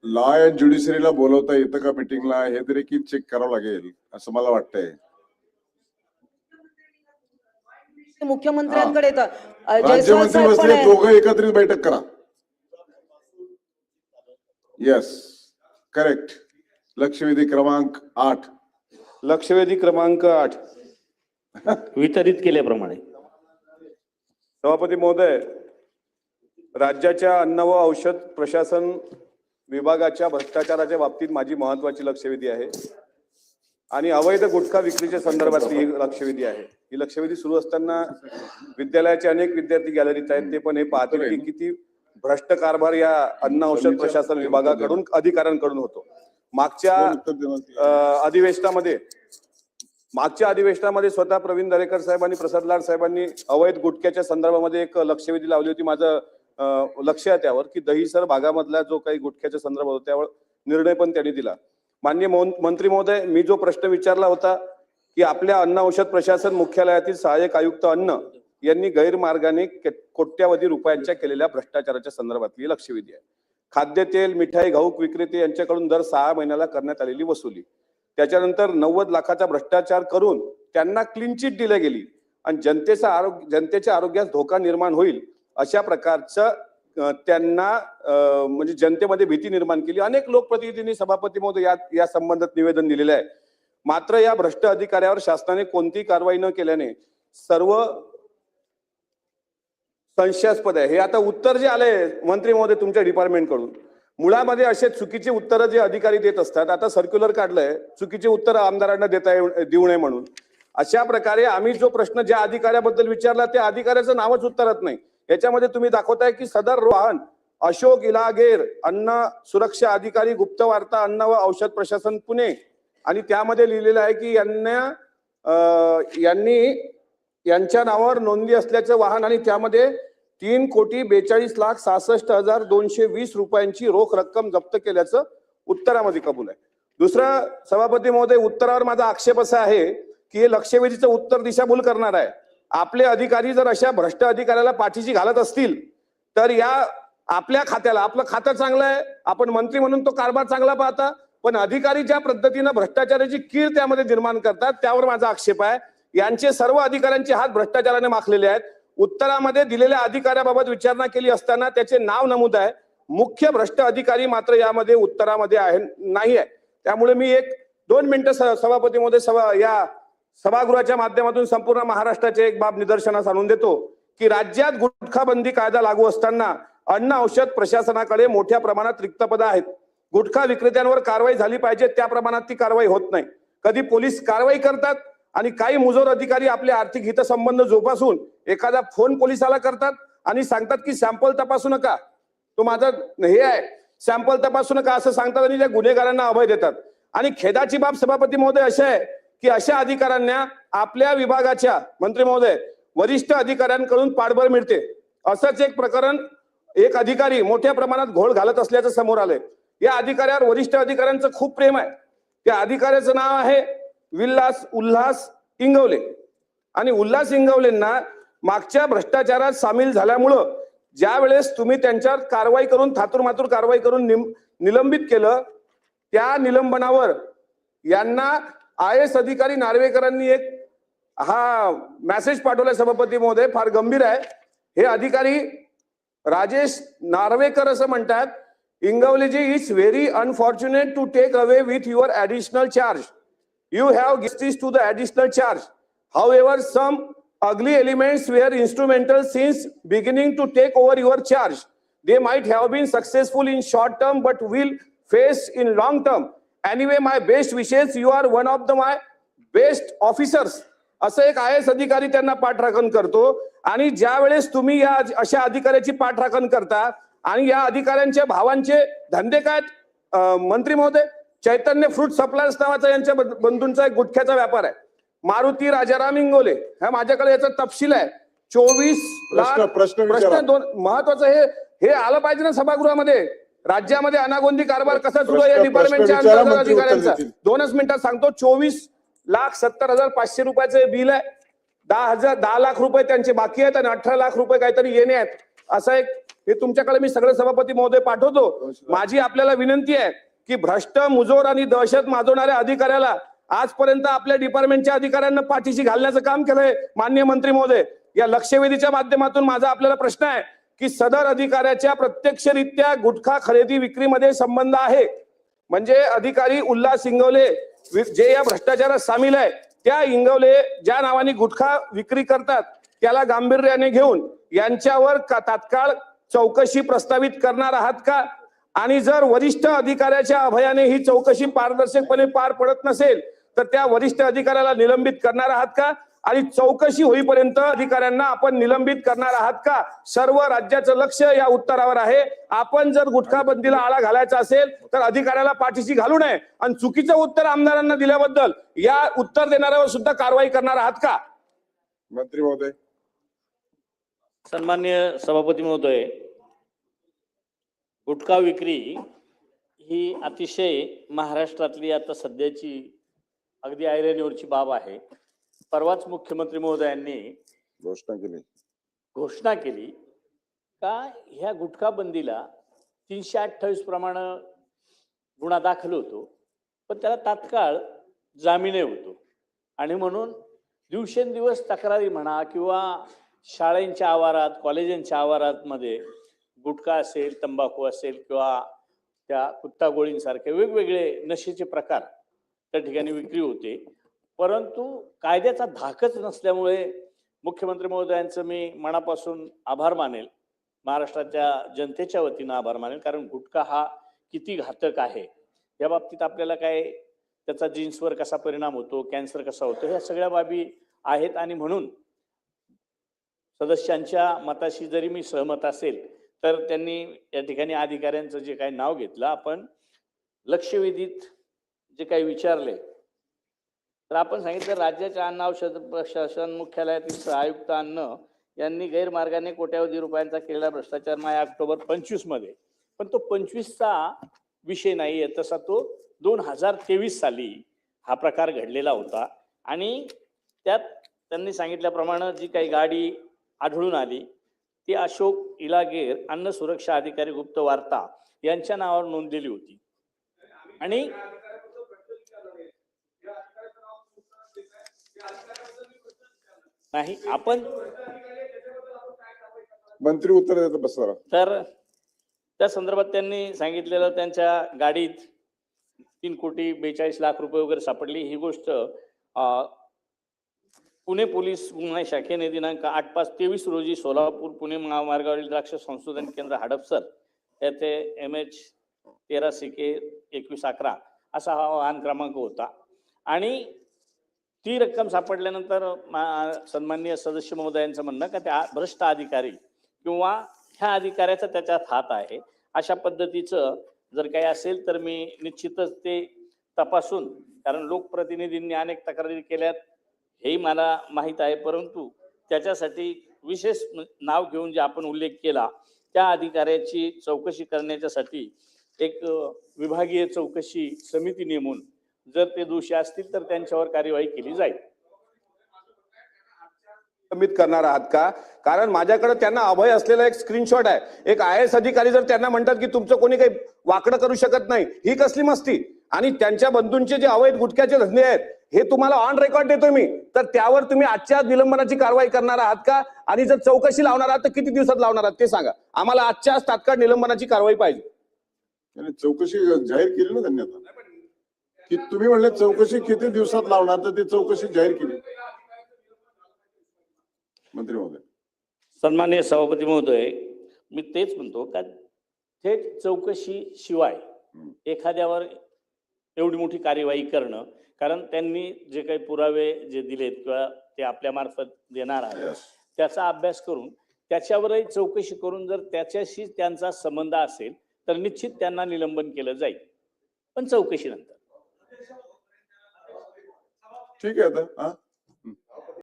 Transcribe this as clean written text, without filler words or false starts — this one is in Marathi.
लॉ अँड ज्युडिशरीला बोलवता येतं का मीटिंगला हे तरी की चेक करावं लागेल असं मला वाटतंय. मुख्यमंत्र्यांकडे राज्यमंत्री बसले दोघं एकत्रित बैठक करा. Yes correct. लक्षवेधी क्रमांक 8. लक्षवेधी क्रमांक 8 वितरित केल्याप्रमाणे. सभापती महोदय, राज्याच्या अन्न व औषध प्रशासन विभागाच्या भ्रष्टाचाराच्या बाबतीत माझी महत्वाची लक्षवेधी आहे आणि अवैध गुटखा विक्रीच्या संदर्भातली ही लक्षवेधी आहे. ही लक्षवेधी सुरू असताना विद्यालयाचे अनेक विद्यार्थी गॅलरीत आहेत, ते पण हे पाहतील की किती भ्रष्ट कारभार या अन्न औषध प्रशासन विभागाकडून अधिकाऱ्यांकडून होतो. मागच्या अधिवेशनामध्ये स्वतः प्रवीण दरेकर साहेब आणि प्रसाद लाड साहेबांनी अवैध गुटख्याच्या संदर्भामध्ये एक लक्षवेधी लावली होती. माझं लक्ष आहे त्यावर की दहिसर भागामधला जो काही गुटख्याच्या संदर्भात होता त्यावर निर्णय पण त्यांनी दिला. माननीय मंत्री महोदय, मी जो प्रश्न विचारला होता की आपल्या अन्न औषध प्रशासन मुख्यालयातील सहाय्यक आयुक्त अन्न यांनी गैरमार्गाने कोट्यावधी रुपयांच्या केलेल्या भ्रष्टाचाराच्या संदर्भातली लक्षवेधी आहे. खाद्यतेल, मिठाई, घाऊक विक्रेते यांच्याकडून दर 6 महिन्याला करण्यात आलेली वसुली, त्याच्यानंतर 90 लाखाचा भ्रष्टाचार करून त्यांना क्लीन चिट दिली गेली आणि जनतेच्या आरोग्यास धोका निर्माण होईल अशा प्रकारचं त्यांना म्हणजे जनतेमध्ये भीती निर्माण केली. अनेक लोकप्रतिनिधींनी सभापती महोदय या संबंधात निवेदन दिलेले आहे. मात्र या भ्रष्ट अधिकाऱ्यावर शासनाने कोणतीही कारवाई न केल्याने सर्व संशयास्पद आहे. हे आता उत्तर जे आले मंत्री महोदय तुमच्या डिपार्टमेंट कडून, मुळामध्ये असे चुकीचे उत्तर जे अधिकारी देत असतात. आता सर्क्युलर काढलंय चुकीचे उत्तर आमदारांना देऊ नये म्हणून. अशा प्रकारे आम्ही जो प्रश्न ज्या अधिकाऱ्याबद्दल विचारला त्या अधिकाऱ्याचं नावच उत्तरात नाही. याच्यामध्ये तुम्ही दाखवताय की सदर वाहन अशोक इलागेर, अन्न सुरक्षा अधिकारी, गुप्तवार्ता, अन्न व औषध प्रशासन पुणे, आणि त्यामध्ये लिहिलेलं आहे की यांच्या नावावर नोंदणी असल्याचं वाहन आणि त्यामध्ये 3,42,66,220 रुपयांची रोख रक्कम जप्त केल्याचं उत्तरामध्ये कबूल आहे. दुसरं सभापती महोदय, उत्तरावर माझा आक्षेप असा आहे की हे लक्षवेधीचं उत्तर दिशाभूल करणार आहे. आपले अधिकारी जर अशा भ्रष्ट अधिकाऱ्याला पाठीशी घालत असतील तर या आपल्या खात्याला, आपलं खातं चांगलं आहे, आपण मंत्री म्हणून तो कारभार चांगला पाहता, पण अधिकारी ज्या पद्धतीनं भ्रष्टाचाराची कीड त्यामध्ये निर्माण करतात त्यावर माझा आक्षेप आहे. यांचे सर्व अधिकाऱ्यांचे हात भ्रष्टाचाराने माखलेले आहेत. उत्तरामध्ये दिलेल्या अधिकाऱ्याबाबत विचारणा केली असताना त्याचे नाव नमूद आहे, मुख्य भ्रष्ट अधिकारी मात्र यामध्ये उत्तरामध्ये नाही आहे. त्यामुळे मी 1-2 मिनिटं सभापती महोदय या सभागृहाच्या माध्यमातून संपूर्ण महाराष्ट्राचे एक बाब निदर्शनास आणून देतो की राज्यात गुटखा बंदी कायदा लागू असताना अन्न औषध प्रशासनाकडे मोठ्या प्रमाणात रिक्त पदं आहेत. गुटखा विक्रेत्यांवर कारवाई झाली पाहिजे त्या प्रमाणात ती कारवाई होत नाही. कधी पोलीस कारवाई करतात आणि काही मुजोर अधिकारी आपले आर्थिक हितसंबंध जोपासून एखादा फोन पोलिसाला करतात आणि सांगतात की सॅम्पल तपासू नका, तो माझा हे आहे, सॅम्पल तपासू नका असं सांगतात आणि त्या गुन्हेगारांना अभय देतात. आणि खेदाची बाब सभापती महोदय अशी आहे की अशा अधिकाऱ्यांना आपल्या विभागाच्या मंत्री महोदय वरिष्ठ अधिकाऱ्यांकडून पाठबळ मिळते. असंच एक प्रकरण, एक अधिकारी मोठ्या प्रमाणात घोळ घालत असल्याचं समोर आलंय. या अधिकाऱ्यावर वरिष्ठ अधिकाऱ्यांचं खूप प्रेम आहे. त्या अधिकाऱ्याचं नाव आहे उल्हास इंगवले, आणि उल्हास इंगवलेंना मागच्या भ्रष्टाचारात सामील झाल्यामुळं ज्या वेळेस तुम्ही त्यांच्यावर कारवाई करून थातुरमातुर कारवाई करून निलंबित केलं, त्या निलंबनावर यांना IAS अधिकारी नार्वेकरांनी एक मेसेज पाठवलाय सभापती महोदय, फार गंभीर आहे. हे अधिकारी राजेश नार्वेकर असं म्हणतात, Ingwaleji is very unfortunate to take away with your additional charge. You have gisted to the additional charge. However, some ugly elements were instrumental since beginning to take over your charge. They might have been successful in short term, but will face in long term. Anyway, my best wishes. You are one of my best officers. असं एक IAS अधिकारी त्यांना पाठराखण करतो. आणि ज्या वेळेस तुम्ही या अशा अधिकाऱ्याची पाठराखण करता आणि या अधिकाऱ्यांच्या भावांचे धंदे काय मंत्री महोदय, चैतन्य फ्रूट सप्लायर्स नावाचा यांच्या बंधूंचा एक गुटख्याचा व्यापार आहे. मारुती राजाराम इंगोले, हा माझ्याकडे याचा तपशील आहे. 24 लाख प्रश्न महत्वाचं हे आलं पाहिजे ना सभागृहामध्ये. राज्यामध्ये अनागोंदी कारभार कसा सुरू आहे या डिपार्टमेंटच्या अंतर्गत अधिकाऱ्यांचा. 2च मिनिटात सांगतो. 24,70,500 रुपयाचे बिल आहे. 10 लाख रुपये त्यांचे बाकी आहेत आणि 18 लाख रुपये काहीतरी येणे आहेत. असा एक हे तुमच्याकडे मी सगळे सभापती महोदय पाठवतो. माझी आपल्याला विनंती आहे की भ्रष्ट, मुजोर आणि दहशत माजवणाऱ्या अधिकाऱ्याला आजपर्यंत आपल्या डिपार्टमेंटच्या अधिकाऱ्यांना पाठीशी घालण्याचं काम केलंय माननीय मंत्री महोदय. या लक्षवेधीच्या माध्यमातून माझा आपल्याला प्रश्न आहे की सदर अधिकाऱ्याच्या प्रत्यक्षरित्या गुटखा खरेदी विक्रीमध्ये संबंध आहे. म्हणजे अधिकारी उल्हास इंगवले जे या भ्रष्टाचारात सामील आहे, त्या इंगवले ज्या नावाने गुटखा विक्री करतात त्याला गांभीर्याने घेऊन यांच्यावर तात्काळ चौकशी प्रस्तावित करणार आहात का? आणि जर वरिष्ठ अधिकाऱ्याच्या अभयाने ही चौकशी पारदर्शकपणे पार पडत नसेल तर त्या वरिष्ठ अधिकाऱ्याला निलंबित करणार आहात का? आणि चौकशी होईपर्यंत अधिकाऱ्यांना आपण निलंबित करणार आहात का? सर्व राज्याचं लक्ष या उत्तरावर आहे. आपण जर गुटखा बंदीला आळा घालायचा असेल तर अधिकाऱ्याला पाठीशी घालू नये आणि चुकीचं उत्तर आमदारांना दिल्याबद्दल या उत्तर देणाऱ्यावर सुद्धा कारवाई करणार आहात का? मंत्री महोदय. सन्मान्य सभापती महोदय, गुटखा विक्री ही अतिशय महाराष्ट्रातली आता सध्याची अगदी ऐरणीवरची बाब आहे. परवाच मुख्यमंत्री महोदयांनी घोषणा केली का ह्या गुटखा बंदीला 328 प्रमाणे गुन्हा दाखल होतो, पण त्याला तात्काळ जामीनही होतो. आणि म्हणून दिवसेंदिवस तक्रारी म्हणा किंवा शाळेंच्या आवारात, कॉलेजांच्या आवारात मध्ये गुटखा असेल, तंबाखू असेल किंवा त्या कुत्ता गोळींसारखे वेगवेगळे नशेचे प्रकार त्या ठिकाणी विक्री होते. परंतु कायद्याचा धाकच नसल्यामुळे मुख्यमंत्री महोदयांचं मी मनापासून आभार मानेल, महाराष्ट्राच्या जनतेच्या वतीनं आभार मानेल. कारण गुटखा हा किती घातक आहे या बाबतीत आपल्याला काय त्याचा जीन्सवर कसा परिणाम होतो, कॅन्सर कसा होतो, ह्या सगळ्या बाबी आहेत. आणि म्हणून सदस्यांच्या मताशी जरी मी सहमत असेल तर त्यांनी या ठिकाणी अधिकाऱ्यांचं जे काही नाव घेतलं, आपण लक्षवेधीत जे काही विचारले तर आपण सांगितलं राज्याच्या अन्न औषध प्रशासन मुख्यालयातील आयुक्त अन्न यांनी गैरमार्गाने कोट्यावधी रुपयांचा केलेला भ्रष्टाचार माया ऑक्टोबर 25 मध्ये, पण तो 25चा विषय नाहीये, तसा तो 2023 साली हा प्रकार घडलेला होता. आणि त्यात त्यांनी सांगितल्याप्रमाणे जी काही गाडी आढळून आली ती अशोक इलागेर अन्न सुरक्षा अधिकारी गुप्त वार्ता यांच्या नावावर नोंदलेली होती. आणि नाही आपण मंत्री उत्तर देतात बसा. तर त्या संदर्भात त्यांनी सांगितलेलं त्यांच्या गाडीत 3,42,00,000 रुपये वगैरे सापडली. ही गोष्ट पुणे पोलीस गुन्हा शाखेने दिनांक 8/5/23 रोजी सोलापूर पुणे महामार्गावरील द्राक्ष संशोधन केंद्र हडपसर येथे MH 13CK2111 असा हा वाहन क्रमांक होता. आणि ती रक्कम सापडल्यानंतर सन्माननीय सदस्य महोदयांचं म्हणणं का त्या भ्रष्ट अधिकारी किंवा ह्या अधिकाऱ्याचा त्याच्यात हात आहे, अशा पद्धतीचं जर काही असेल तर मी निश्चितच ते तपासून, कारण लोकप्रतिनिधींनी अनेक तक्रारी केल्यात हेही मला माहीत आहे, परंतु त्याच्यासाठी विशेष नाव घेऊन जे आपण उल्लेख केला त्या अधिकाऱ्याची चौकशी करण्याच्यासाठी एक विभागीय चौकशी समिती नेमून जर ते दोषी असतील तर त्यांच्यावर कार्यवाही केली जाईल. निलंबित करणार आहात का? कारण माझ्याकडे त्यांना अभय असलेला एक स्क्रीनशॉट आहे. एक IAS अधिकारी जर त्यांना म्हणतात की तुमचं कोणी काही वाकडं करू शकत नाही, ही कसली मस्ती? आणि त्यांच्या बंधूंचे जे अवैध गुटख्याचे धंदे आहेत हे तुम्हाला ऑन रेकॉर्ड देतोय मी, तर त्यावर तुम्ही आजच्या निलंबनाची कारवाई करणार आहात का? आणि जर चौकशी लावणार आहात तर किती दिवसात लावणार आहात ते सांगा आम्हाला. आजच्या तात्काळ निलंबनाची कारवाई पाहिजे. चौकशी जाहीर केली ना त्यांनी आता, की तुम्ही म्हणले चौकशी किती दिवसात लावणार, तर ती चौकशी जाहीर केली. मंत्री महोदय. सन्माननीय सभापती महोदय, मी तेच म्हणतो का थेट चौकशी शिवाय एखाद्यावर एवढी मोठी कार्यवाही करणं, कारण त्यांनी जे काही पुरावे जे दिलेत किंवा ते आपल्या मार्फत देणार आहेत त्याचा अभ्यास करून त्याच्यावरही चौकशी करून जर त्याच्याशी त्यांचा संबंध असेल तर निश्चित त्यांना निलंबन केलं जाईल, पण चौकशीनंतर. ठीक आहे आता.